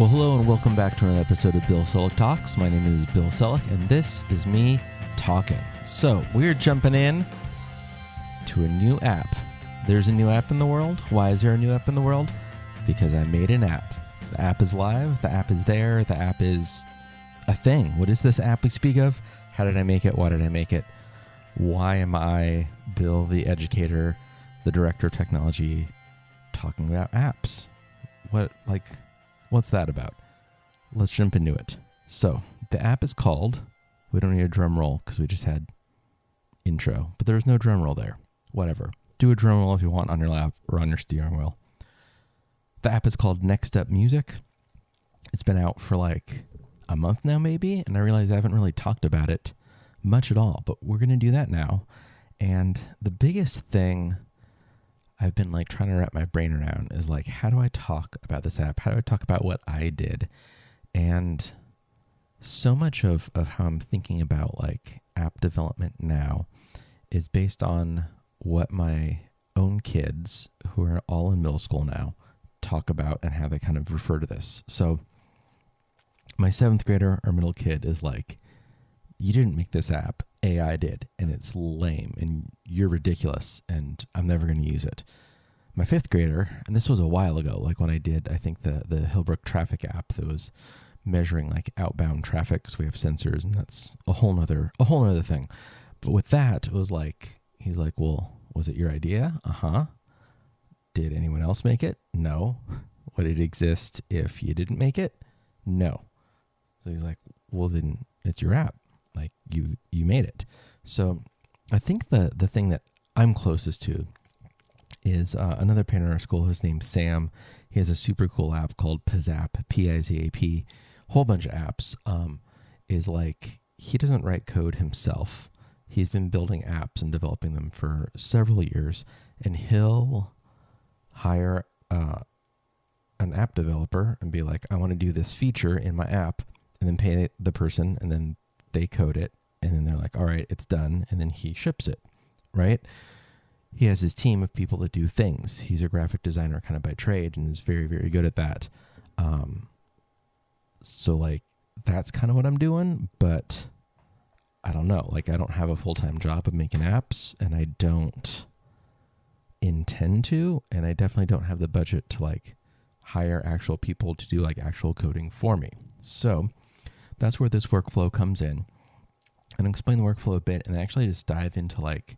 Well, hello and welcome back to another episode of Bill Selak Talks. My name is Bill Selak, and this is me talking. So, we're jumping in to a new app. There's a new app in the world. Why is there a new app in the world? Because I made an app. The app is live. The app is there. The app is a thing. What is this app we speak of? How did I make it? Why did I make it? Why am I, Bill, the educator, the director of technology, talking about apps? What's that about? Let's jump into it. So the app is called, we don't need a drum roll because we just had intro, but there's no drum roll there. Whatever. Do a drum roll if you want on your lap or on your steering wheel. The app is called Nextup Music. It's been out for like a month now maybe, and I realize I haven't really talked about it much at all, but we're going to do that now. And the biggest thing I've been like trying to wrap my brain around is like, how do I talk about this app? How do I talk about what I did? And so much of how I'm thinking about like app development now is based on what my own kids, who are all in middle school now, talk about and how they kind of refer to this. So my 7th grader, our middle kid, is like, you didn't make this app, AI did, and it's lame, and you're ridiculous, and I'm never going to use it. My 5th grader, and this was a while ago, like when I did, I think the Hillbrook traffic app that was measuring like outbound traffic, so we have sensors, and that's a whole nother thing. But with that, it was like, he's like, well, was it your idea? Uh-huh. Did anyone else make it? No. Would it exist if you didn't make it? No. So he's like, well, then it's your app. Like you made it. So I think the thing that I'm closest to is another parent in our school. His name's Sam. He has a super cool app called Pizap, P-I-Z-A-P. Whole bunch of apps. Is like, he doesn't write code himself. He's been building apps and developing them for several years, and he'll hire an app developer and be like, I want to do this feature in my app, and then pay the person, and then they code it, and then they're like, all right, it's done, and then he ships it, right? He has his team of people that do things. He's a graphic designer kind of by trade and is very, very good at that. So like, that's kind of what I'm doing, but I don't know. Like, I don't have a full-time job of making apps, and I don't intend to, and I definitely don't have the budget to like hire actual people to do like actual coding for me. So that's where this workflow comes in. And I'll explain the workflow a bit and actually just dive into like,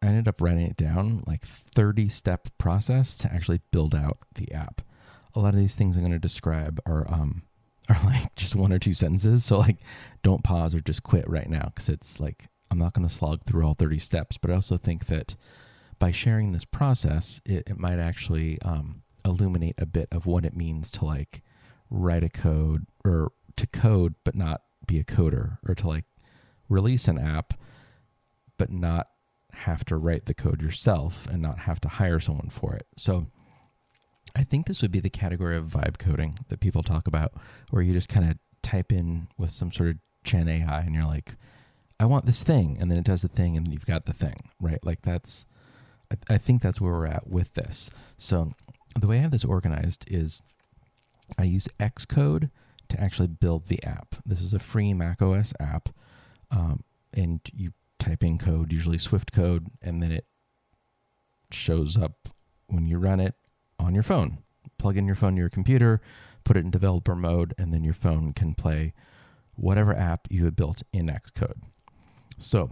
I ended up writing it down, like 30-step process to actually build out the app. A lot of these things I'm going to describe are like just 1 or 2 sentences. So like, don't pause or just quit right now, because it's like, I'm not going to slog through all 30 steps. But I also think that by sharing this process, it might actually illuminate a bit of what it means to like write a code, or to code but not be a coder, or to like release an app but not have to write the code yourself and not have to hire someone for it. So I think this would be the category of vibe coding that people talk about, where you just kind of type in with some sort of Gen AI and you're like, I want this thing, and then it does the thing, and then you've got the thing, right? Like I think that's where we're at with this. So the way I have this organized is I use Xcode to actually build the app. This is a free macOS app, and you type in code, usually Swift code, and then it shows up when you run it on your phone. Plug in your phone to your computer, put it in developer mode, and then your phone can play whatever app you have built in Xcode. So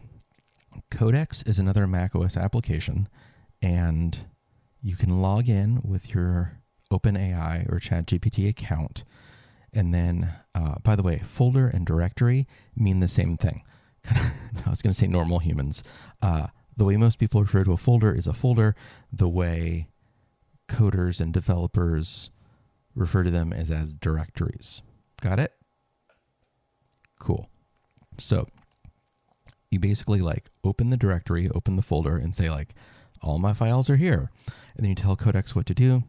Codex is another macOS application, and you can log in with your OpenAI or ChatGPT account. And then, by the way, folder and directory mean the same thing. I was going to say normal humans. The way most people refer to a folder is a folder. The way coders and developers refer to them is as directories. Got it? Cool. So you basically like open the directory, open the folder, and say like, all my files are here. And then you tell Codex what to do.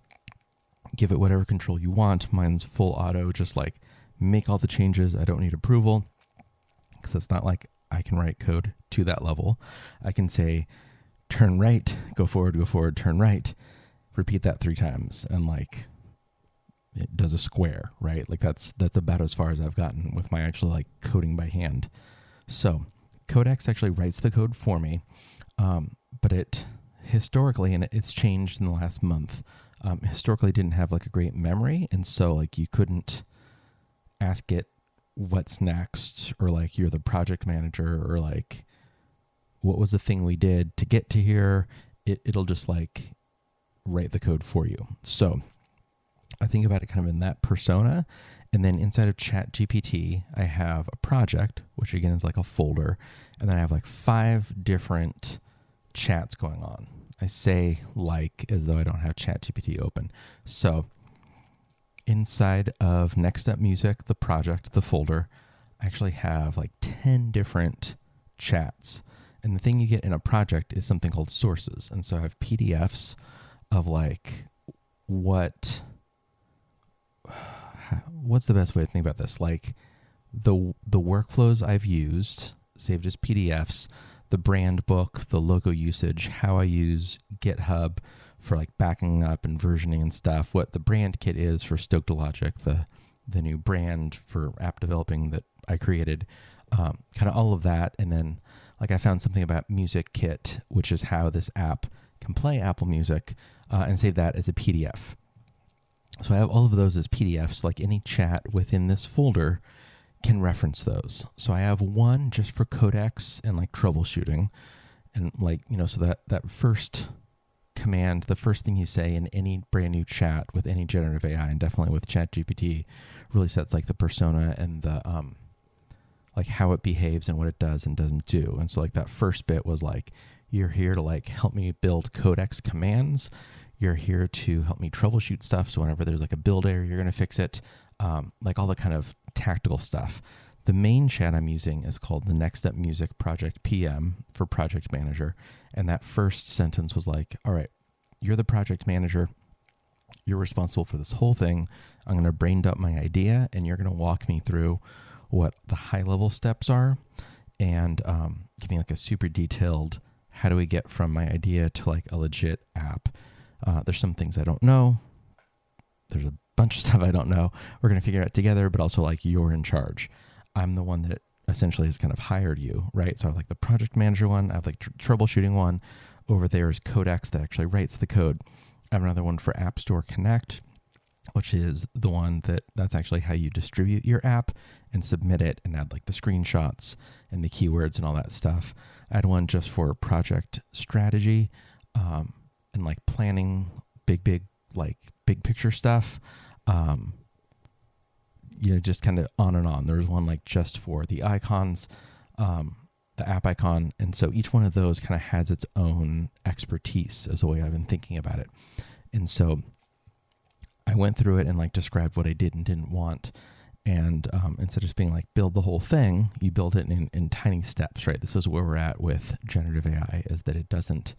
Give it whatever control you want. Mine's full auto, just like make all the changes. I don't need approval, because it's not like I can write code to that level. I can say, turn right, go forward, turn right. Repeat that 3 times, and like it does a square, right? Like that's about as far as I've gotten with my actual like coding by hand. So Codex actually writes the code for me, but it historically, and it's changed in the last month, historically didn't have like a great memory, and so like you couldn't ask it what's next, or like you're the project manager, or like what was the thing we did to get to here. It'll just like write the code for you. So I think about it kind of in that persona. And then inside of ChatGPT, I have a project, which again is like a folder. And then I have like 5 different chats going on. I say like as though I don't have ChatGPT open. So inside of Nextup Music, the project, the folder, I actually have like 10 different chats. And the thing you get in a project is something called sources. And so I have PDFs of like what's the best way to think about this? Like the workflows I've used saved as PDFs, the brand book, the logo usage, how I use GitHub for like backing up and versioning and stuff, what the brand kit is for Stoked Logic, the new brand for app developing that I created, kind of all of that. And then like I found something about Music Kit, which is how this app can play Apple Music, and save that as a PDF. So I have all of those as PDFs, like any chat within this folder can reference those. So I have one just for Codex and like troubleshooting, and like, so that first command, the first thing you say in any brand new chat with any generative AI, and definitely with ChatGPT, really sets like the persona and the like how it behaves and what it does and doesn't do. And so like that first bit was like, you're here to like help me build Codex commands. You're here to help me troubleshoot stuff. So whenever there's like a build error, you're going to fix it. Like all the kind of tactical stuff. The main chat I'm using is called the Nextup Music Project PM for Project Manager. And that first sentence was like, all right, you're the project manager. You're responsible for this whole thing. I'm going to brain dump my idea, and you're going to walk me through what the high level steps are, and give me like a super detailed, how do we get from my idea to like a legit app? There's some things I don't know. There's a bunch of stuff I don't know. We're going to figure it out together, but also like you're in charge. I'm the one that essentially has kind of hired you, right? So I have like the project manager one. I have like troubleshooting one. Over there is Codex that actually writes the code. I have another one for App Store Connect, which is the one that's actually how you distribute your app and submit it and add like the screenshots and the keywords and all that stuff. I had one just for project strategy, and like planning big picture stuff. Just kind of on and on. There's one like just for the icons, the app icon. And so each one of those kind of has its own expertise as the way I've been thinking about it. And so I went through it and like described what I did and didn't want. And instead of just being like, build the whole thing, you build it in tiny steps, right? This is where we're at with generative AI, is that it doesn't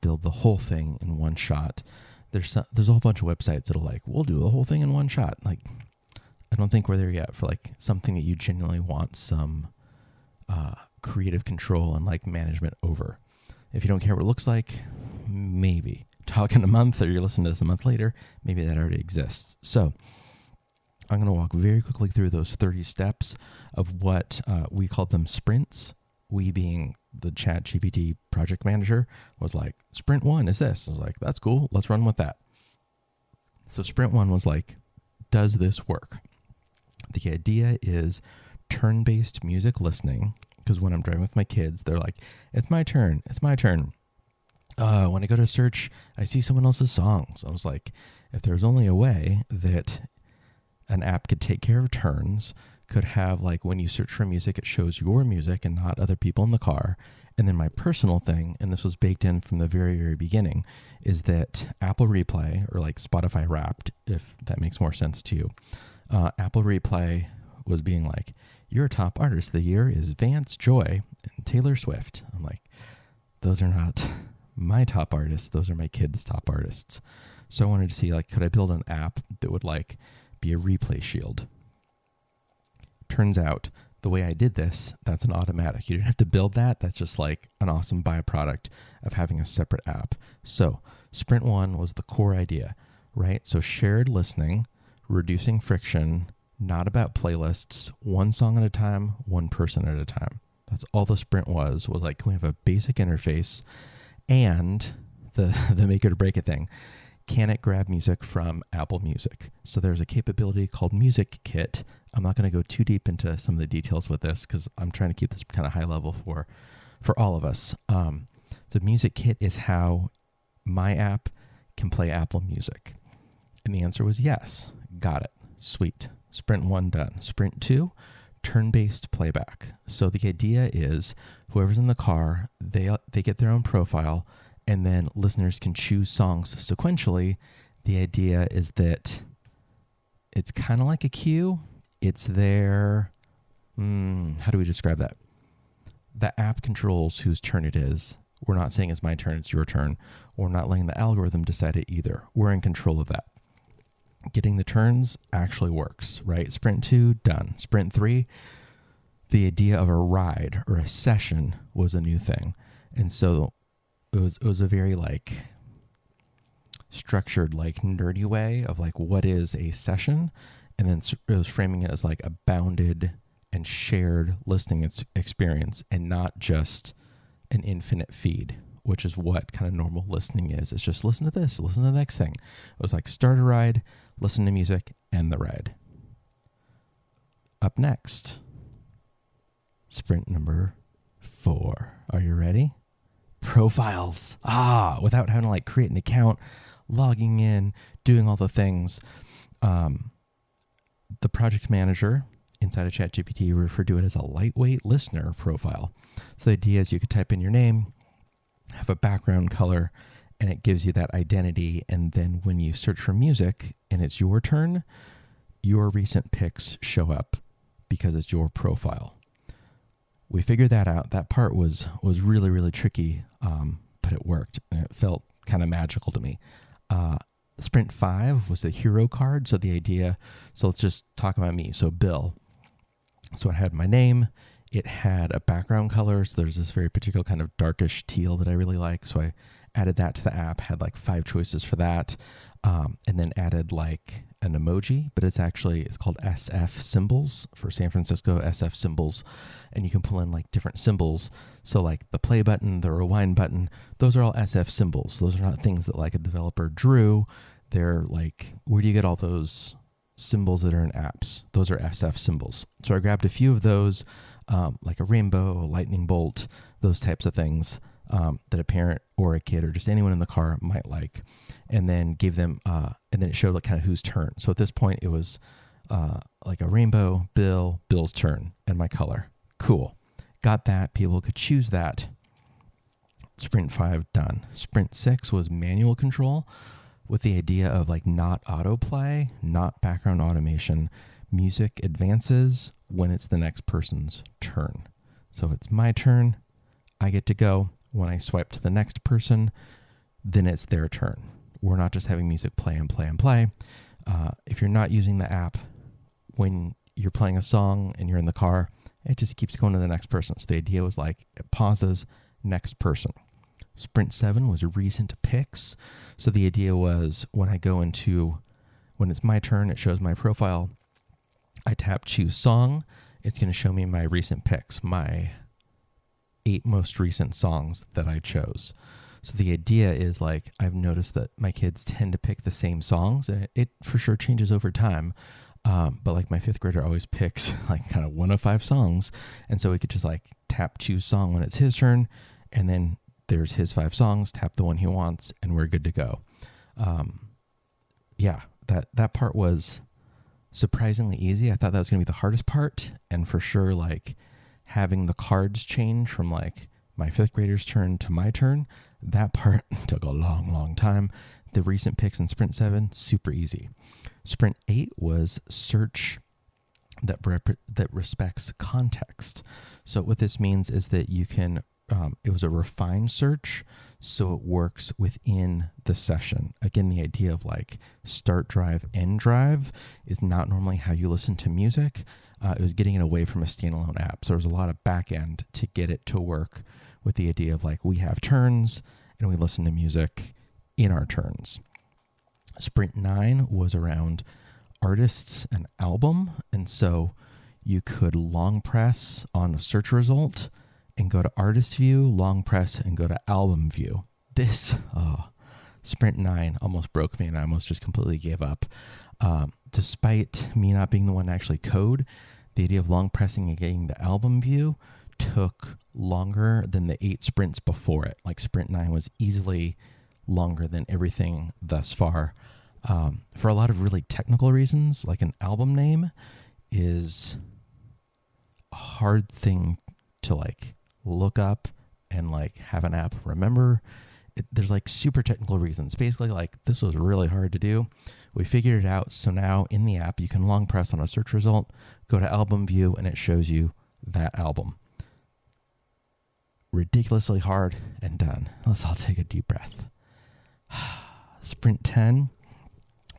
build the whole thing in one shot. There's a whole bunch of websites that'll like, we'll do the whole thing in one shot. Like, I don't think we're there yet for like something that you genuinely want some creative control and like management over. If you don't care what it looks like, maybe talk in a month, or you're listening to this a month later, maybe that already exists. So I'm going to walk very quickly through those 30 steps of what we called them sprints. We being the ChatGPT project manager was like, sprint 1 is this. I was like, that's cool. Let's run with that. So sprint 1 was like, does this work? The idea is turn-based music listening, because when I'm driving with my kids, they're like, it's my turn. When I go to search, I see someone else's songs. I was like, if there's only a way that an app could take care of turns, could have like when you search for music, it shows your music and not other people in the car. And then my personal thing, and this was baked in from the very, very beginning, is that Apple Replay, or like Spotify Wrapped, if that makes more sense to you, Apple Replay was being like, your top artist of the year is Vance Joy and Taylor Swift. I'm like, those are not my top artists. Those are my kids' top artists. So I wanted to see, like, could I build an app that would like be a replay shield? Turns out the way I did this, that's an automatic. You didn't have to build that. That's just like an awesome byproduct of having a separate app. So sprint 1 was the core idea, right? So shared listening reducing friction, not about playlists, one song at a time, one person at a time. That's all the sprint was like, can we have a basic interface and the make it or break it thing? Can it grab music from Apple Music? So there's a capability called Music Kit. I'm not going to go too deep into some of the details with this because I'm trying to keep this kind of high level for all of us. The Music Kit is how my app can play Apple Music. And the answer was yes. Got it. Sweet. Sprint 1 done. Sprint 2, turn-based playback. So the idea is whoever's in the car, they get their own profile, and then listeners can choose songs sequentially. The idea is that it's kind of like a queue. It's their, how do we describe that? The app controls whose turn it is. We're not saying it's my turn, it's your turn. We're not letting the algorithm decide it either. We're in control of that. Getting the turns actually works, right? Sprint 2, done. Sprint 3, the idea of a ride or a session was a new thing. And so it was a very like structured, like nerdy way of like, what is a session? And then it was framing it as like a bounded and shared listening experience and not just an infinite feed, which is what kind of normal listening is. It's just listen to this, listen to the next thing. It was like start a ride, listen to music, end the ride. Up next, sprint number 4. Are you ready? Profiles. Without having to like create an account, logging in, doing all the things. The project manager inside of ChatGPT referred to it as a lightweight listener profile. So the idea is you could type in your name, have a background color, and it gives you that identity. And then when you search for music and it's your turn, your recent picks show up because it's your profile. We figured that out. That part was really, really tricky, but it worked. And it felt kind of magical to me. Sprint 5 was the hero card. So the idea, so let's just talk about me. So Bill. So it had my name. It had a background color. So there's this very particular kind of darkish teal that I really like. So I added that to the app, had like 5 choices for that. And then added like an emoji, but it's called SF symbols for San Francisco, SF symbols. And you can pull in like different symbols. So like the play button, the rewind button, those are all SF symbols. Those are not things that like a developer drew. They're like, where do you get all those symbols that are in apps? Those are SF symbols. So I grabbed a few of those, like a rainbow, a lightning bolt, those types of things that a parent or a kid or just anyone in the car might like, and then gave them, and then it showed like kind of whose turn. So at this point it was like a rainbow, Bill's turn, and my color. Cool. Got that. People could choose that. Sprint 5 done. Sprint 6 was manual control with the idea of like not autoplay, not background automation. Music advances when it's the next person's turn. So if it's my turn, I get to go. When I swipe to the next person, then it's their turn. We're not just having music play and play and play. If you're not using the app, when you're playing a song and you're in the car, it just keeps going to the next person. So the idea was like it pauses, next person. Sprint 7 was recent picks. So the idea was when it's my turn, it shows my profile. I tap choose song. It's going to show me my recent picks, my 8 most recent songs that I chose. So the idea is like, I've noticed that my kids tend to pick the same songs, and it for sure changes over time. But like my 5th grader always picks like kind of 1 of 5 songs. And so we could just like tap choose song when it's his turn. And then there's his 5 songs, tap the one he wants, and we're good to go. That part was surprisingly easy. I thought that was going to be the hardest part. And for sure, like having the cards change from like my 5th grader's turn to my turn, that part took a long, long time. The recent picks in Sprint 7, super easy. Sprint 8 was search that respects context. So what this means is that you can, it was a refined search, so it works within the session. Again, the idea of like start drive, end drive is not normally how you listen to music. It was getting it away from a standalone app. So there was a lot of back end to get it to work with the idea of like we have turns and we listen to music in our turns. Sprint 9 was around artists an album. And so you could long press on a search result and go to artist view, long press and go to album view. This, Sprint 9 almost broke me and I almost just completely gave up. Despite me not being the one to actually code, the idea of long pressing and getting to album view took longer than the 8 sprints before it. Like Sprint 9 was easily longer than everything thus far. For a lot of really technical reasons, like an album name is a hard thing to like look up and like have an app remember. There's like super technical reasons. Basically, like this was really hard to do. We figured it out. So now in the app, you can long press on a search result, go to album view, and it shows you that album. Ridiculously hard and done. Let's all take a deep breath. Sprint 10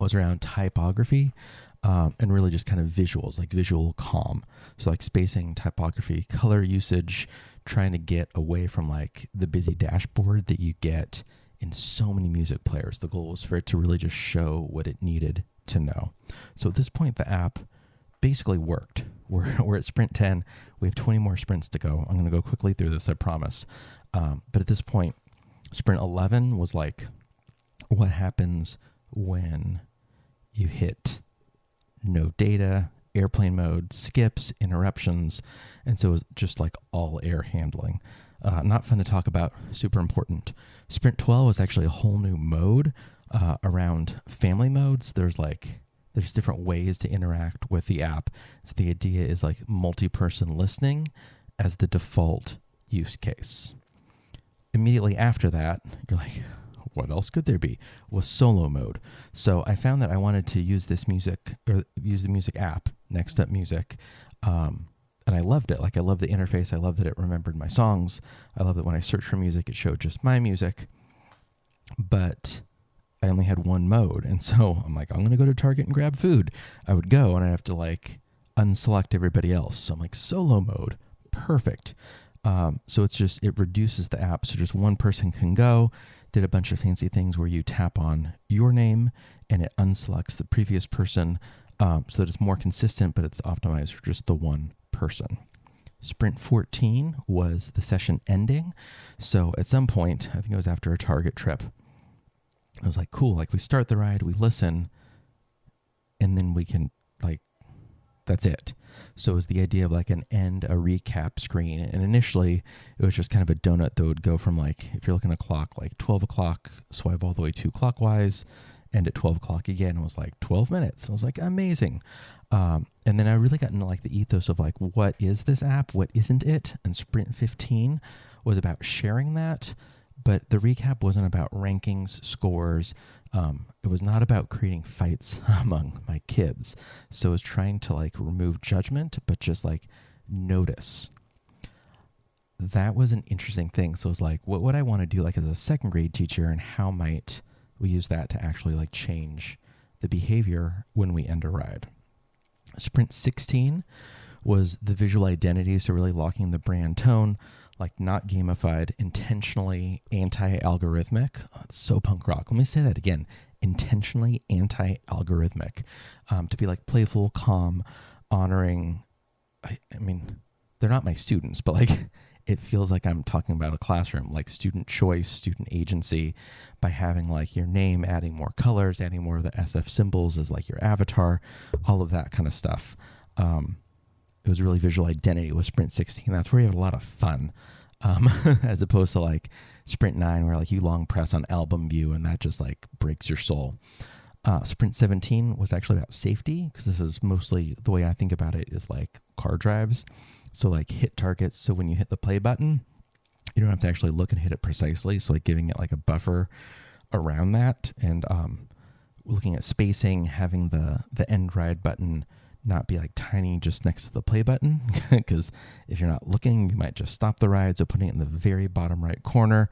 was around typography and really just kind of visuals, like visual calm. So like spacing, typography, color usage, trying to get away from like the busy dashboard that you get in so many music players. The goal was for it to really just show what it needed to know. So at this point, the app basically worked. We're at Sprint 10. We have 20 more sprints to go. I'm going to go quickly through this, I promise. But at this point, Sprint 11 was like, what happens when you hit no data, airplane mode, skips, interruptions. And so it was just like all air handling. Not fun to talk about, super important. Sprint 12 was actually a whole new mode around family modes. There's different ways to interact with the app. So the idea is like multi-person listening as the default use case. Immediately after that, you're like, what else could there be? Was solo mode. So I found that I wanted to use this music or use the music app, Nextup Music. And I loved it. Like I love the interface. I love that it remembered my songs. I love that when I searched for music, it showed just my music. But I only had one mode. And so I'm like, I'm going to go to Target and grab food. I would go and I have to like unselect everybody else. So I'm like, solo mode. Perfect. So it reduces the app. So just one person can go. Did a bunch of fancy things where you tap on your name and it unselects the previous person so that it's more consistent, but it's optimized for just the one person. Sprint 14 was the session ending. So at some point, I think it was after a Target trip, I was like, cool, like we start the ride, we listen, and then we can like, that's it. So it was the idea of like an end, a recap screen. And initially it was just kind of a donut that would go from like, if you're looking at a clock, like 12 o'clock, swipe all the way to clockwise, and at 12 o'clock again, it was like 12 minutes. I was like, amazing. And then I really got into like the ethos of like, what is this app? What isn't it? And Sprint 15 was about sharing that, but the recap wasn't about rankings, scores. It was not about creating fights among my kids. So it was trying to like remove judgment, but just like notice. That was an interesting thing. So it was like, what would I want to do like as a second grade teacher, and how might we use that to actually like change the behavior when we end a ride? Sprint 16 was the visual identity. So really locking the brand tone, like not gamified, intentionally anti-algorithmic. Oh, it's so punk rock. Let me say that again. Intentionally anti-algorithmic. To be like playful, calm, honoring. I mean, they're not my students, but like it feels like I'm talking about a classroom, like student choice, student agency, by having like your name, adding more colors, adding more of the SF symbols as like your avatar, all of that kind of stuff. It was really visual identity with Sprint 16. That's where you have a lot of fun, as opposed to like Sprint 9 where like you long press on album view and that just like breaks your soul. Sprint 17 was actually about safety, because this is mostly the way I think about it is like car drives. So like hit targets. So when you hit the play button, you don't have to actually look and hit it precisely. So like giving it like a buffer around that, and looking at spacing, having the end ride button not be like tiny just next to the play button, because if you're not looking, you might just stop the ride. So putting it in the very bottom right corner,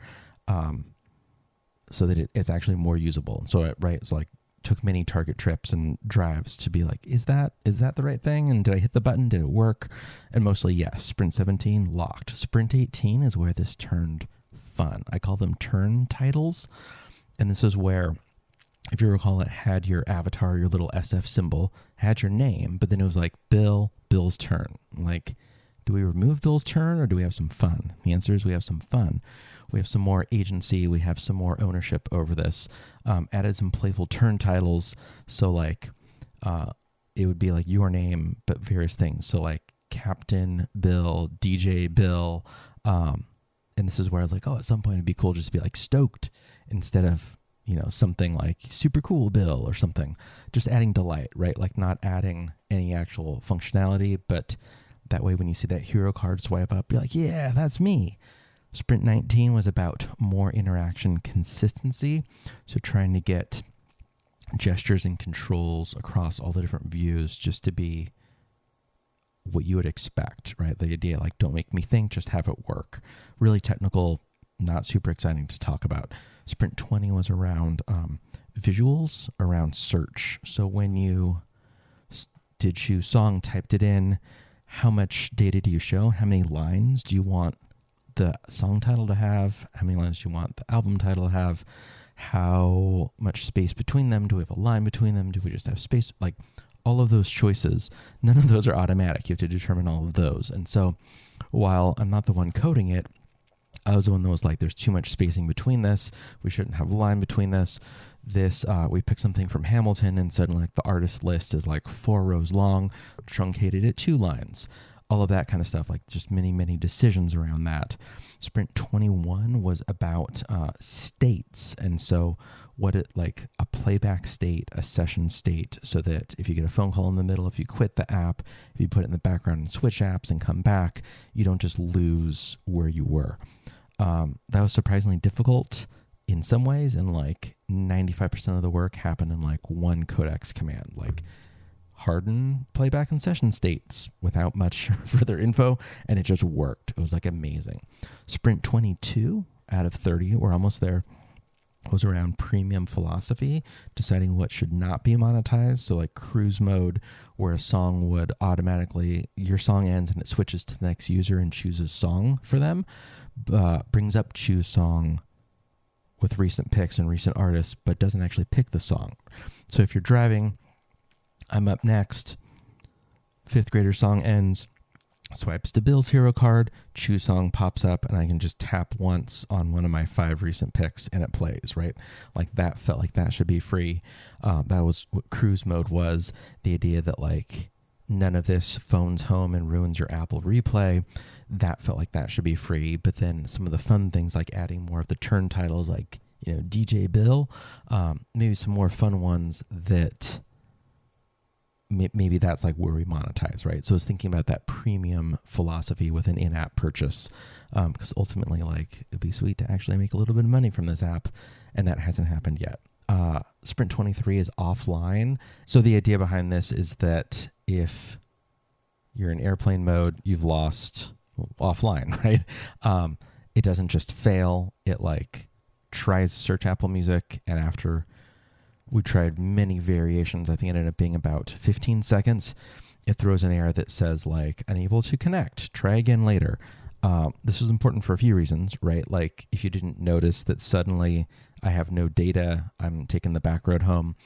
so that it's actually more usable. So it's like took many Target trips and drives to be like, is that the right thing? And did I hit the button? Did it work? And mostly yes. Sprint 17 locked. Sprint 18 is where this turned fun. I call them turn titles. And this is where if you recall, it had your avatar, your little SF symbol, had your name, but then it was like Bill's turn. Like, do we remove Bill's turn or do we have some fun? The answer is we have some fun. We have some more agency. We have some more ownership over this. Added some playful turn titles. So like, it would be like your name, but various things. So like Captain Bill, DJ Bill. And this is where I was like, oh, at some point it'd be cool just to be like stoked instead of, something like super cool Bill or something. Just adding delight, right? Like not adding any actual functionality, but that way when you see that hero card swipe up, you're like, yeah, that's me. Sprint 19 was about more interaction consistency. So trying to get gestures and controls across all the different views just to be what you would expect, right? The idea like, don't make me think, just have it work. Really technical, not super exciting to talk about. Sprint 20 was around visuals, around search. So when you did choose song, typed it in, how much data do you show? How many lines do you want the song title to have? How many lines do you want the album title to have? How much space between them? Do we have a line between them? Do we just have space? Like all of those choices, none of those are automatic. You have to determine all of those. And so while I'm not the one coding it, I was the one that was like, there's too much spacing between this. We shouldn't have a line between this. We picked something from Hamilton and said like the artist list is like 4 rows long, truncated at 2 lines. All of that kind of stuff, like just many, many decisions around that. Sprint 21 was about states. And so like a playback state, a session state, so that if you get a phone call in the middle, if you quit the app, if you put it in the background and switch apps and come back, you don't just lose where you were. That was surprisingly difficult in some ways, and like 95% of the work happened in like one Codex command, like harden playback and session states without much further info, and it just worked. It was like amazing. Sprint 22 out of 30, we're almost there, was around premium philosophy, deciding what should not be monetized. So like cruise mode, where a song would automatically, your song ends and it switches to the next user and chooses song for them, brings up choose song with recent picks and recent artists, but doesn't actually pick the song. So if you're driving, I'm up next, 5th grader song ends, swipes to Bill's hero card, choose song pops up, and I can just tap once on one of my 5 recent picks and it plays, right? Like that felt like that should be free. That was what cruise mode was, the idea that like none of this phones home and ruins your Apple replay. That felt like that should be free. But then some of the fun things like adding more of the turn titles, like, DJ Bill, maybe some more fun ones that maybe that's like where we monetize, right? So I was thinking about that premium philosophy with an in-app purchase, because ultimately, like, it'd be sweet to actually make a little bit of money from this app, and that hasn't happened yet. Sprint 23 is offline. So the idea behind this is that if you're in airplane mode, you've lost offline, right? It doesn't just fail. It like tries to search Apple Music, and after we tried many variations, I think it ended up being about 15 seconds, it throws an error that says like unable to connect, try again later. This is important for a few reasons, right? Like if you didn't notice that suddenly I have no data, I'm taking the back road home,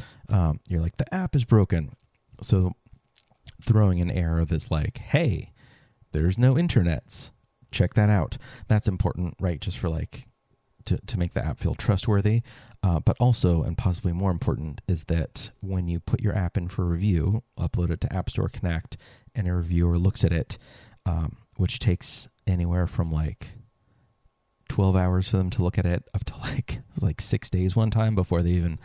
you're like, the app is broken. So throwing an error that's like, hey, there's no internets, check that out. That's important, right? Just for like, to make the app feel trustworthy. But also, and possibly more important, is that when you put your app in for review, upload it to App Store Connect, and a reviewer looks at it, which takes anywhere from like 12 hours for them to look at it up to like 6 days one time before they even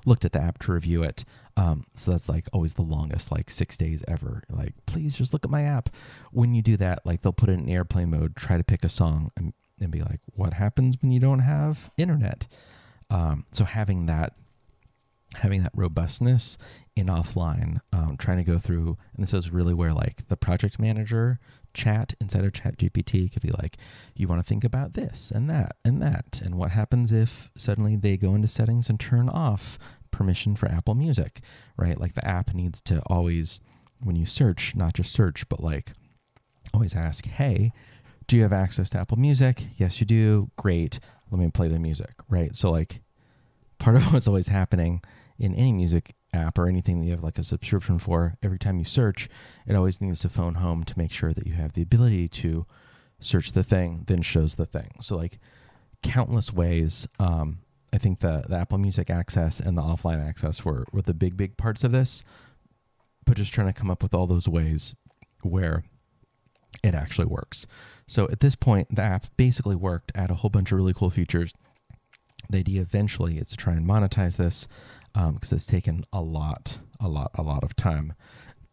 looked at the app to review it. So that's like always the longest, like 6 days ever. Like, please just look at my app. When you do that, like they'll put it in airplane mode, try to pick a song, and be like, what happens when you don't have internet? So having that robustness in offline, trying to go through, and this is really where like the project manager chat inside of ChatGPT could be like, you want to think about this and that and that, and what happens if suddenly they go into settings and turn off permission for Apple Music, right? Like the app needs to always, when you search, not just search, but like always ask, hey, do you have access to Apple Music? Yes, you do. Great. Let me play the music, right? So like part of what's always happening in any music app or anything that you have like a subscription for, every time you search, it always needs to phone home to make sure that you have the ability to search the thing, then shows the thing. So like countless ways. I think the Apple Music access and the offline access were the big parts of this, but just trying to come up with all those ways where it actually works. So at this point, the app basically worked, add a whole bunch of really cool features. The idea eventually is to try and monetize this because it's taken a lot of time.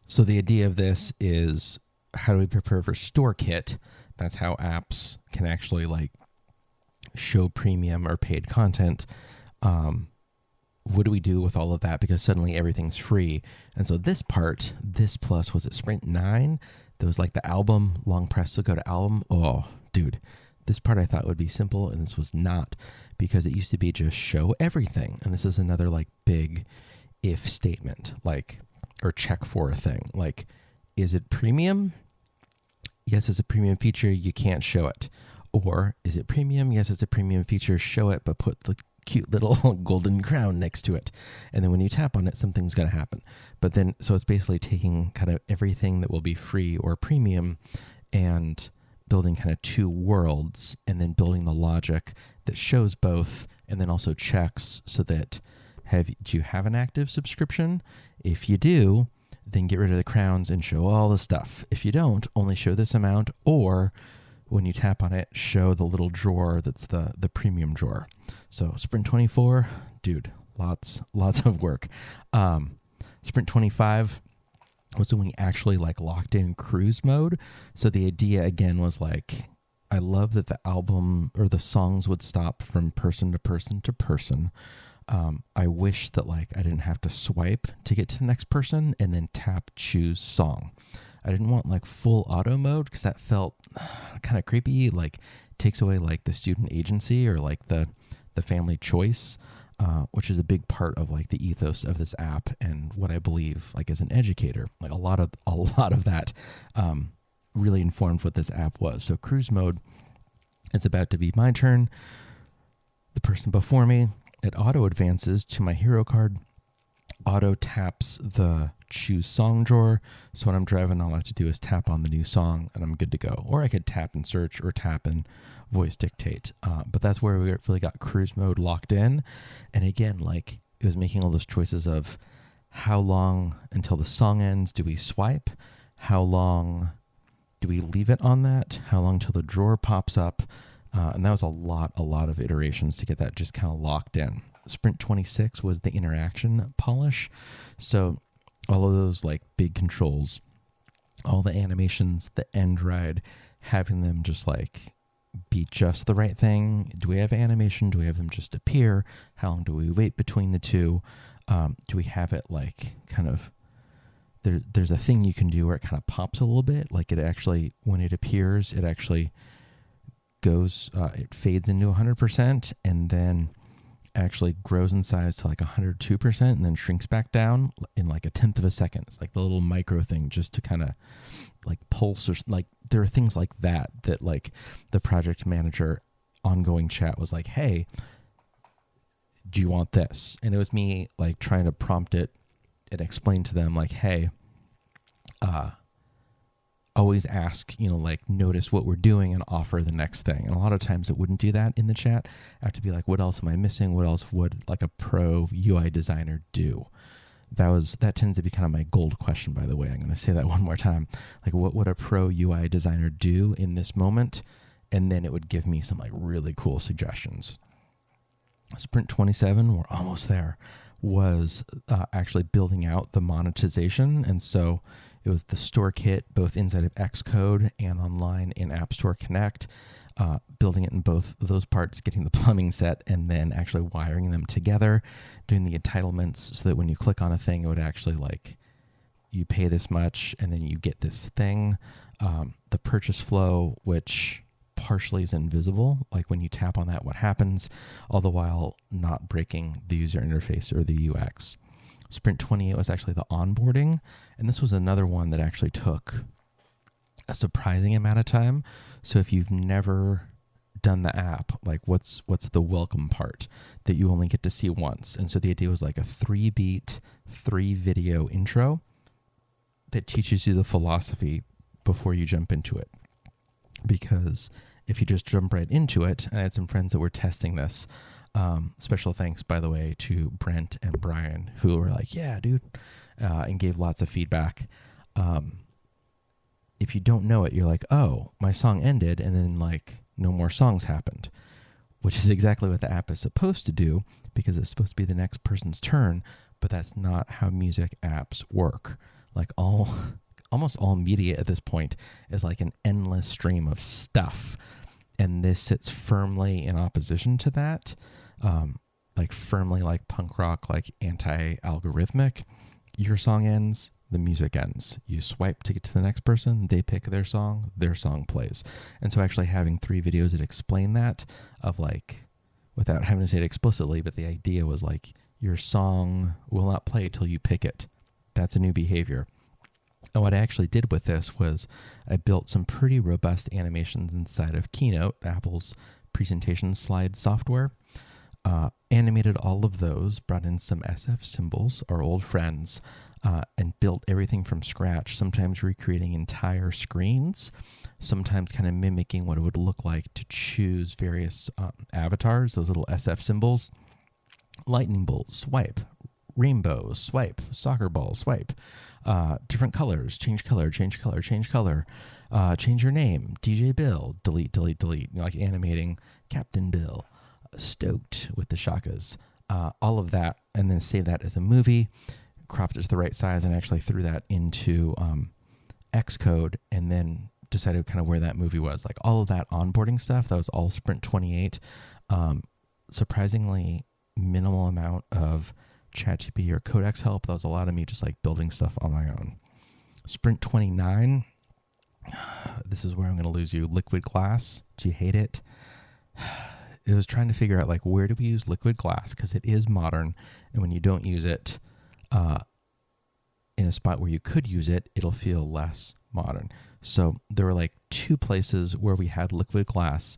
So the idea of this is, how do we prepare for StoreKit? That's how apps can actually like show premium or paid content. What do we do with all of that? Because suddenly everything's free. And so this part, this plus, was it Sprint 9? There was like the album, long press to go to album. Oh, dude, this part I thought would be simple, and this was not, because it used to be just show everything. And this is another like big if statement, like, or check for a thing. Like, is it premium? Yes, it's a premium feature. You can't show it. Or is it premium? Yes, it's a premium feature. Show it, but put the cute little golden crown next to it. And then when you tap on it, something's going to happen. But then, so it's basically taking kind of everything that will be free or premium and building kind of two worlds, and then building the logic that shows both, and then also checks so that do you have an active subscription? If you do, then get rid of the crowns and show all the stuff. If you don't, only show this amount, or when you tap on it, show the little drawer that's the premium drawer. So Sprint 24, dude, lots of work. Sprint 25 was when we actually like locked in cruise mode. So the idea again was like, I love that the album or the songs would stop from person to person to person. I wish that like I didn't have to swipe to get to the next person and then tap choose song. I didn't want like full auto mode because that felt kind of creepy, like takes away like the student agency or like the family choice, which is a big part of like the ethos of this app and what I believe like as an educator. Like a lot of that really informed what this app was. So cruise mode, it's about to be my turn. The person before me, it auto advances to my hero card, auto taps the choose song drawer. So when I'm driving, all I have to do is tap on the new song and I'm good to go. Or I could tap and search or tap and voice dictate. But that's where we really got cruise mode locked in. And again, like it was making all those choices of how long until the song ends do we swipe? How long do we leave it on that? How long till the drawer pops up? And that was a lot of iterations to get that just kind of locked in. Sprint 26 was the interaction polish. So all of those like big controls, all the animations, the end ride, having them just like be just the right thing. Do we have animation? Do we have them just appear? How long do we wait between the two? Do we have it like kind of, there's a thing you can do where it kind of pops a little bit. Like it actually, when it appears, it actually goes, it fades into 100% and then actually grows in size to like 102% and then shrinks back down in like a tenth of a second. It's like the little micro thing just to kind of like pulse, or like there are things like that like the project manager ongoing chat was like, hey, do you want this? And it was me like trying to prompt it and explain to them like, hey, always ask, like notice what we're doing and offer the next thing. And a lot of times it wouldn't do that in the chat. I have to be like, what else am I missing? What else would like a pro UI designer do? That tends to be kind of my gold question, by the way. I'm going to say that one more time. Like, what would a pro UI designer do in this moment? And then it would give me some like really cool suggestions. Sprint 27, we're almost there, was actually building out the monetization. And so it was the store kit, both inside of Xcode and online in App Store Connect, building it in both of those parts, getting the plumbing set, and then actually wiring them together, doing the entitlements so that when you click on a thing, it would actually like, you pay this much and then you get this thing. The purchase flow, which partially is invisible, like when you tap on that, what happens, all the while not breaking the user interface or the UX. Sprint 28 was actually the onboarding, and this was another one that actually took a surprising amount of time. So if you've never done the app, like what's the welcome part that you only get to see once. And so the idea was like a 3-beat, 3-video intro that teaches you the philosophy before you jump into it. Because if you just jump right into it, and I had some friends that were testing this, special thanks, by the way, to Brent and Brian, who were like, yeah, dude, and gave lots of feedback. If you don't know it, you're like, oh, my song ended, and then like no more songs happened, which is exactly what the app is supposed to do, because it's supposed to be the next person's turn, but that's not how music apps work. Like almost all media at this point is like an endless stream of stuff, and this sits firmly in opposition to that, like firmly like punk rock, like anti-algorithmic. Your song ends, the music ends. You swipe to get to the next person, they pick their song plays. And so actually having 3 videos that explain that, of like, without having to say it explicitly, but the idea was like, your song will not play till you pick it. That's a new behavior. And what I actually did with this was I built some pretty robust animations inside of Keynote, Apple's presentation slide software. Animated all of those, brought in some SF symbols, our old friends, and built everything from scratch, sometimes recreating entire screens, sometimes kind of mimicking what it would look like to choose various avatars, those little SF symbols. Lightning bolt, swipe. Rainbow, swipe. Soccer ball, swipe. Different colors, change color, change color, change color. Change your name, DJ Bill, delete, delete, delete. Like animating Captain Bill. Stoked with the shakas, all of that, and then save that as a movie, cropped it to the right size, and actually threw that into Xcode, and then decided kind of where that movie was. Like all of that onboarding stuff, that was all Sprint 28. Surprisingly minimal amount of ChatGPT or Codex help. That was a lot of me just like building stuff on my own. Sprint 29, this is where I'm going to lose you. Liquid glass, do you hate it? It was trying to figure out like, where do we use liquid glass? Because it is modern, and when you don't use it in a spot where you could use it, it'll feel less modern. So there were like 2 places where we had liquid glass.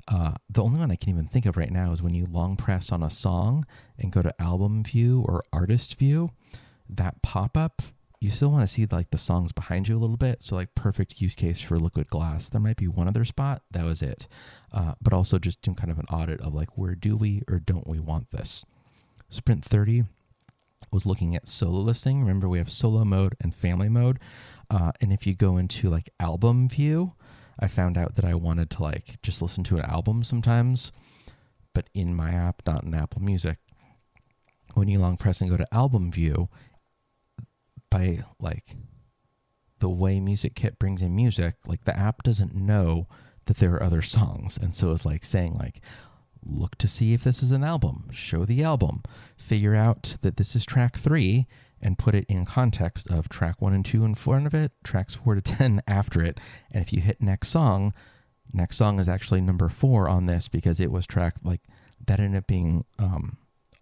The only one I can even think of right now is when you long press on a song and go to album view or artist view, that pop-up, you still want to see like the songs behind you a little bit. So like perfect use case for liquid glass. There might be one other spot. That was it. But also just doing kind of an audit of like, where do we or don't we want this? Sprint 30 was looking at solo listing. Remember, we have solo mode and family mode. And if you go into like album view, I found out that I wanted to like just listen to an album sometimes, but in my app, not in Apple Music. When you long press and go to album view, by like the way Music Kit brings in music, like the app doesn't know that there are other songs. And so it's like saying like, look to see if this is an album, show the album, figure out that this is track 3 and put it in context of track 1 and 2 in front of it, tracks 4 to 10 after it. And if you hit next song is actually number 4 on this, because it was tracked like that. Ended up being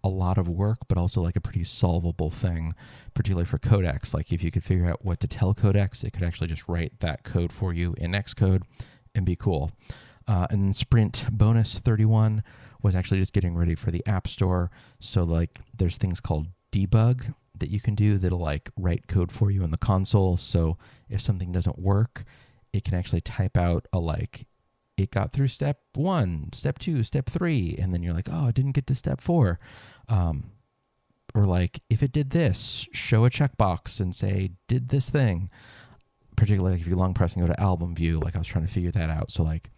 a lot of work, but also like a pretty solvable thing, particularly for Codex. Like if you could figure out what to tell Codex, it could actually just write that code for you in Xcode and be cool. And then Sprint bonus 31 was actually just getting ready for the App Store. So like there's things called debug that you can do that'll like write code for you in the console. So if something doesn't work, it can actually type out a like, it got through step 1, step 2, step 3, and then you're like, oh, it didn't get to step 4. Or like, if it did this, show a checkbox and say, did this thing. Particularly like if you long press and go to album view, like I was trying to figure that out. So like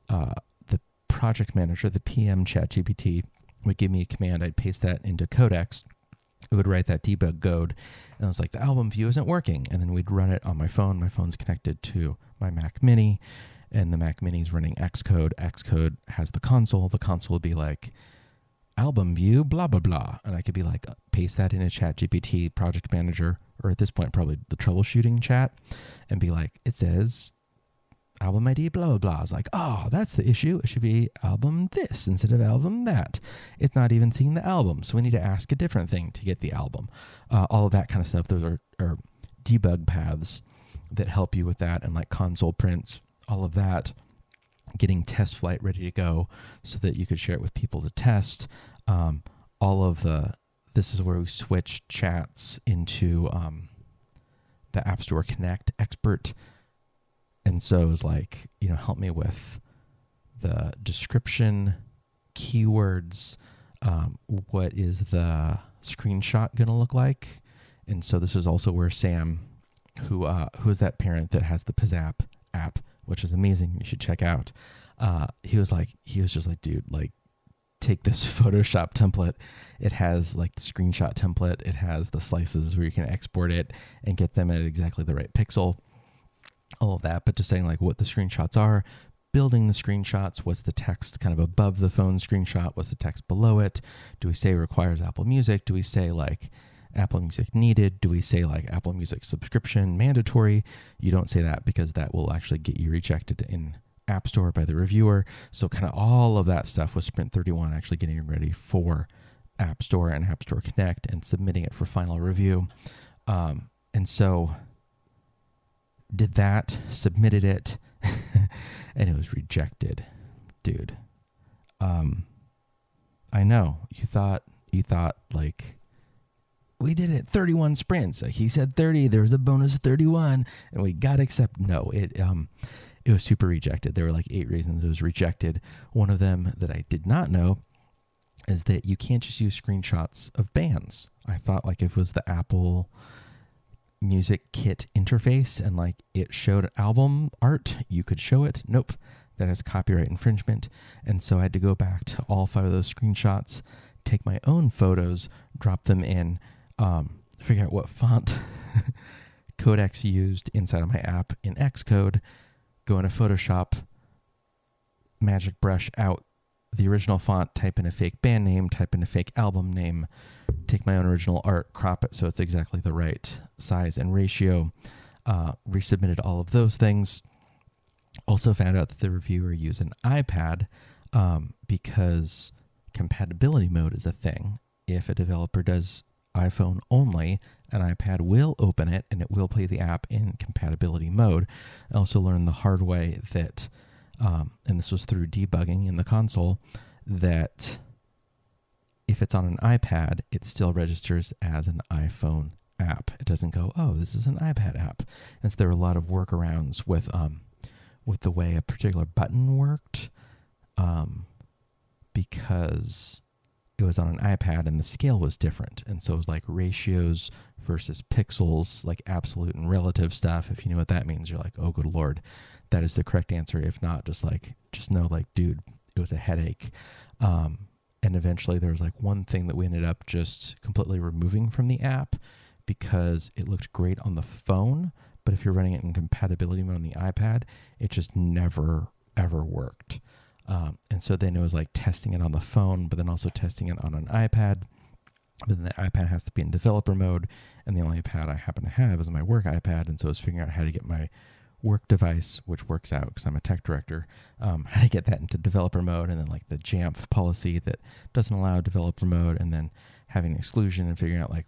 the project manager, the PM ChatGPT would give me a command. I'd paste that into Codex. It would write that debug code. And I was like, the album view isn't working. And then we'd run it on my phone. My phone's connected to my Mac Mini, and the Mac Mini is running Xcode. Xcode has the console. The console would be like, album view, blah, blah, blah. And I could be like, paste that in a ChatGPT project manager, or at this point, probably the troubleshooting chat, and be like, it says album ID, blah, blah, blah. I was like, oh, that's the issue. It should be album this instead of album that. It's not even seeing the album. So we need to ask a different thing to get the album. All of that kind of stuff. Those are debug paths that help you with that, and like console prints, all of that. getting test flight ready to go so that you could share it with people to test. This is where we switched chats into the App Store Connect expert. And so it was like, help me with the description, keywords, what is the screenshot going to look like? And so this is also where Sam, who is that parent that has the Pizzap app, which is amazing, you should check out. He was just like, dude, like, take this Photoshop template. It has like the screenshot template. It has the slices where you can export it and get them at exactly the right pixel. All of that, but just saying like what the screenshots are, building the screenshots, what's the text kind of above the phone screenshot, what's the text below it, do we say requires Apple Music, do we say like Apple Music needed, do we say like Apple Music subscription mandatory? You don't say that because that will actually get you rejected in App Store by the reviewer. So kind of all of that stuff was Sprint 31 actually getting ready for App Store and App Store Connect and submitting it for final review. And so did that, submitted it, and it was rejected. Dude. I know. You thought like, we did it 31 sprints. He said 30, there was a bonus 31, and we got accept. No, it was super rejected. There were like 8 reasons it was rejected. One of them that I did not know is that you can't just use screenshots of bands. I thought like if it was the Apple Music Kit interface and like it showed album art, you could show it. Nope, that is copyright infringement. And so I had to go back to all 5 of those screenshots, take my own photos, drop them in, figure out what font Codex used inside of my app in Xcode, go into Photoshop, magic brush out the original font, type in a fake band name, type in a fake album name, take my own original art, crop it so it's exactly the right size and ratio, resubmitted all of those things. Also found out that the reviewer used an iPad because compatibility mode is a thing. If a developer does iPhone only, an iPad will open it and it will play the app in compatibility mode. I also learned the hard way that, and this was through debugging in the console, that if it's on an iPad, it still registers as an iPhone app. It doesn't go, oh, this is an iPad app. And so there were a lot of workarounds with the way a particular button worked, because it was on an iPad and the scale was different. And so it was like ratios versus pixels, like absolute and relative stuff. If you know what that means, you're like, oh, good Lord, that is the correct answer. If not, just know like, dude, it was a headache. And eventually there was like one thing that we ended up just completely removing from the app because it looked great on the phone. But if you're running it in compatibility mode on the iPad, it just never, ever worked. And so then it was like testing it on the phone, but then also testing it on an iPad. But then the iPad has to be in developer mode, and the only iPad I happen to have is my work iPad. And so I was figuring out how to get my work device, which works out because I'm a tech director, how to get that into developer mode, and then like the Jamf policy that doesn't allow developer mode, and then having an exclusion and figuring out like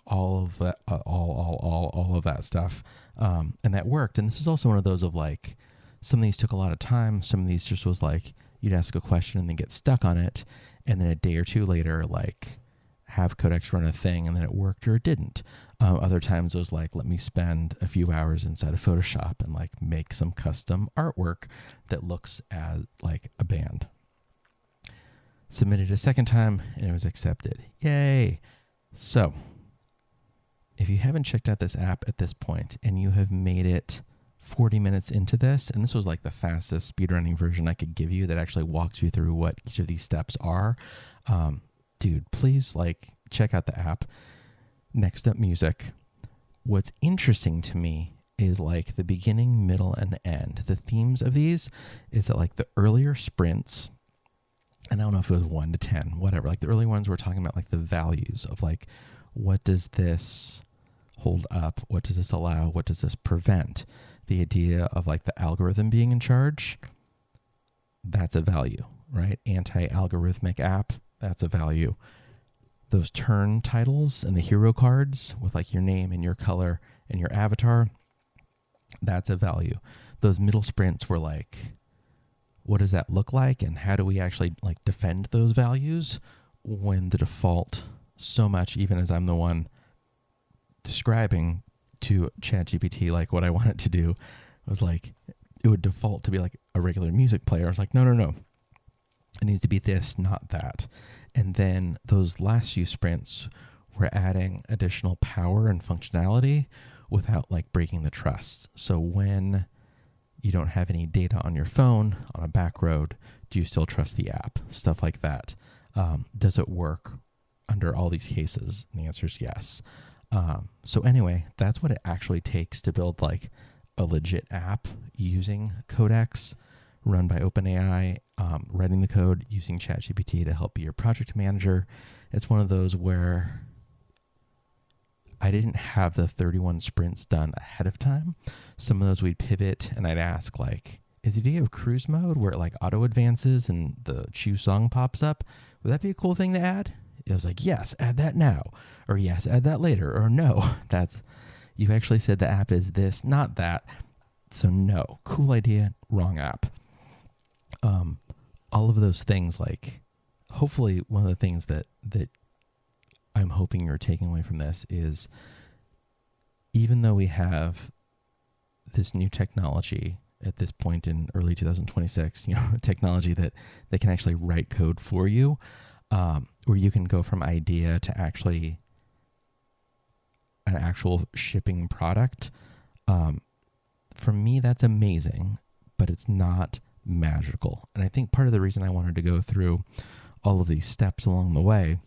all of that, all of that stuff. And that worked. And this is also one of those of like, some of these took a lot of time. Some of these just was like, you'd ask a question and then get stuck on it. And then a day or two later, like have Codex run a thing and then it worked or it didn't. Other times it was like, let me spend a few hours inside of Photoshop and like make some custom artwork that looks as like a band. Submitted a second time and it was accepted. Yay. So if you haven't checked out this app at this point and you have made it 40 minutes into this, and this was like the fastest speedrunning version I could give you that actually walks you through what each of these steps are, dude, please like check out the app. Nextup Music. What's interesting to me is like the beginning, middle, and end. The themes of these is that like the earlier sprints, and I don't know if it was 1 to 10, whatever, like the early ones were talking about like the values of like, what does this hold up? What does this allow? What does this prevent? The idea of like the algorithm being in charge, that's a value, right? Anti-algorithmic app, that's a value. Those turn titles and the hero cards with like your name and your color and your avatar, that's a value. Those middle sprints were like, what does that look like, and how do we actually like defend those values when the default so much, even as I'm the one describing to ChatGPT like what I want it to do, was like it would default to be like a regular music player. I was like, no, it needs to be this, not that. And then those last few sprints were adding additional power and functionality without like breaking the trust. So when you don't have any data on your phone on a back road, do you still trust the app? Stuff like that. Does it work under all these cases? And the answer is yes. So anyway, that's what it actually takes to build like a legit app using Codex, run by OpenAI, writing the code using ChatGPT to help be your project manager. It's one of those where I didn't have the 31 sprints done ahead of time. Some of those we'd pivot and I'd ask like, is the idea of cruise mode where it like auto advances and the choose song pops up? Would that be a cool thing to add? It was like, yes, add that now, or yes, add that later, or no, you've actually said the app is this, not that. So no, cool idea, wrong app. All of those things, like hopefully one of the things that I'm hoping you're taking away from this is, even though we have this new technology at this point in early 2026, technology that can actually write code for you, where you can go from idea to actually an actual shipping product. For me, that's amazing, but it's not magical. And I think part of the reason I wanted to go through all of these steps along the way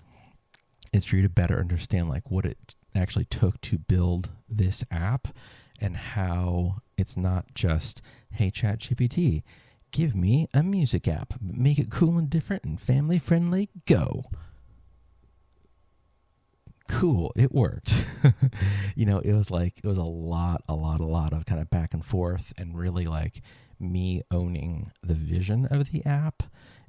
is for you to better understand like what it actually took to build this app, and how it's not just, hey, ChatGPT, give me a music app, make it cool and different and family friendly, go. Cool, it worked. It was a lot of kind of back and forth, and really like me owning the vision of the app,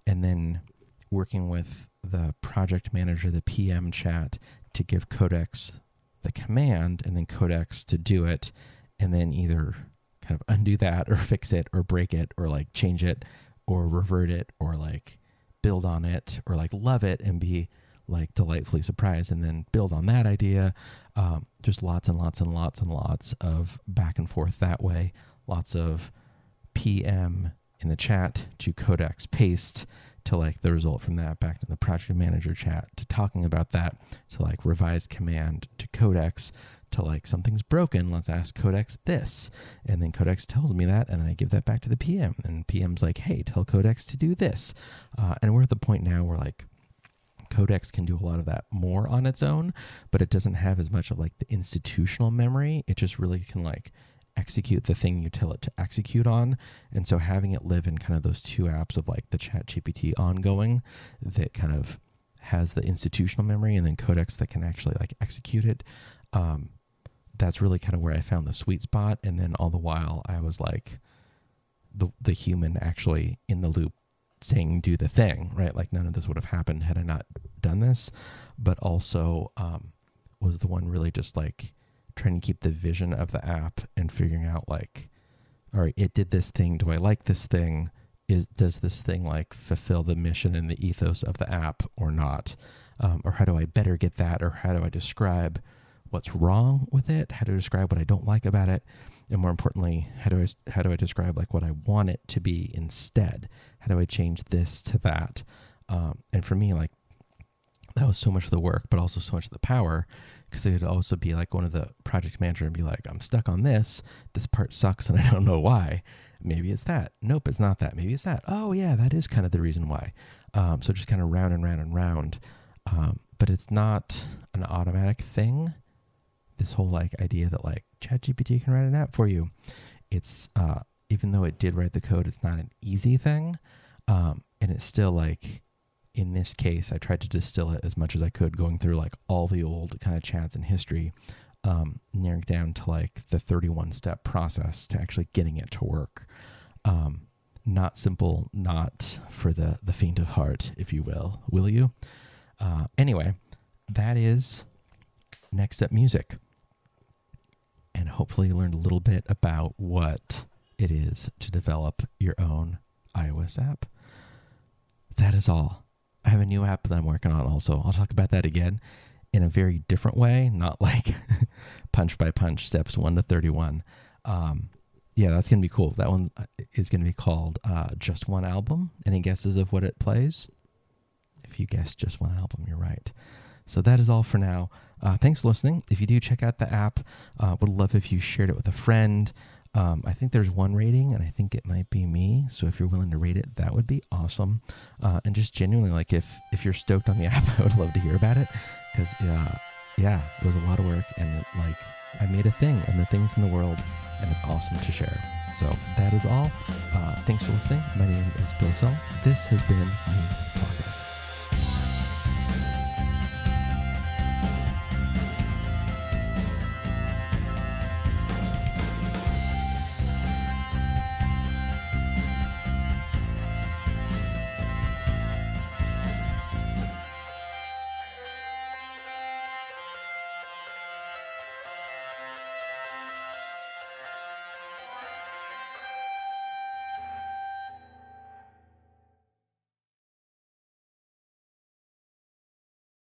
and then working with the project manager, the PM chat, to give Codex the command, and then Codex to do it, and then either kind of undo that or fix it or break it or like change it or revert it or like build on it or like love it and be like delightfully surprised and then build on that idea. Just lots and lots and lots and lots of back and forth that way. Lots of PM in the chat to Codex paste to like the result from that back to the project manager chat to talking about that to like revised command to Codex to like something's broken, let's ask Codex this, and then Codex tells me that, and then I give that back to the PM, and PM's like, hey, tell Codex to do this. And we're at the point now where like Codex can do a lot of that more on its own, but it doesn't have as much of like the institutional memory. It just really can like execute the thing you tell it to execute on. And so having it live in kind of those two apps of like the ChatGPT ongoing that kind of has the institutional memory, and then Codex that can actually like execute it, that's really kind of where I found the sweet spot. And then all the while I was like the human actually in the loop saying do the thing, right? Like none of this would have happened had I not done this, but also was the one really just like trying to keep the vision of the app and figuring out like, all right, it did this thing. Do I like this thing? Does this thing like fulfill the mission and the ethos of the app or not? Or how do I better get that? Or how do I describe what's wrong with it? How do I describe what I don't like about it? And more importantly, how do I describe like what I want it to be instead? How do I change this to that? And for me, like that was so much of the work, but also so much of the power, because it would also be like one of the project manager and be like, I'm stuck on this. This part sucks and I don't know why. Maybe it's that. Nope, it's not that. Maybe it's that. Oh yeah, that is kind of the reason why. So just kind of round and round and round. But it's not an automatic thing. This whole like idea that like ChatGPT can write an app for you. It's even though it did write the code, it's not an easy thing. And it's still like, in this case, I tried to distill it as much as I could, going through like all the old kind of chats in history, narrowing down to like the 31-step process to actually getting it to work. Not simple, not for the faint of heart, if you will you? Anyway, that is Nextup Music. And hopefully you learned a little bit about what it is to develop your own iOS app. That is all. I have a new app that I'm working on also. I'll talk about that again in a very different way, not like punch by punch steps 1 to 31. Yeah, that's going to be cool. That one is going to be called Just One Album. Any guesses of what it plays? If you guessed just one album, you're right. So that is all for now. Thanks for listening. If you do, check out the app. Would love if you shared it with a friend. I think there's one rating, and I think it might be me. So if you're willing to rate it, that would be awesome. And just genuinely, like if you're stoked on the app, I would love to hear about it. Because yeah, it was a lot of work, and I made a thing, and the thing's in the world, and it's awesome to share. So that is all. Thanks for listening. My name is Bill Selak. This has been me talking.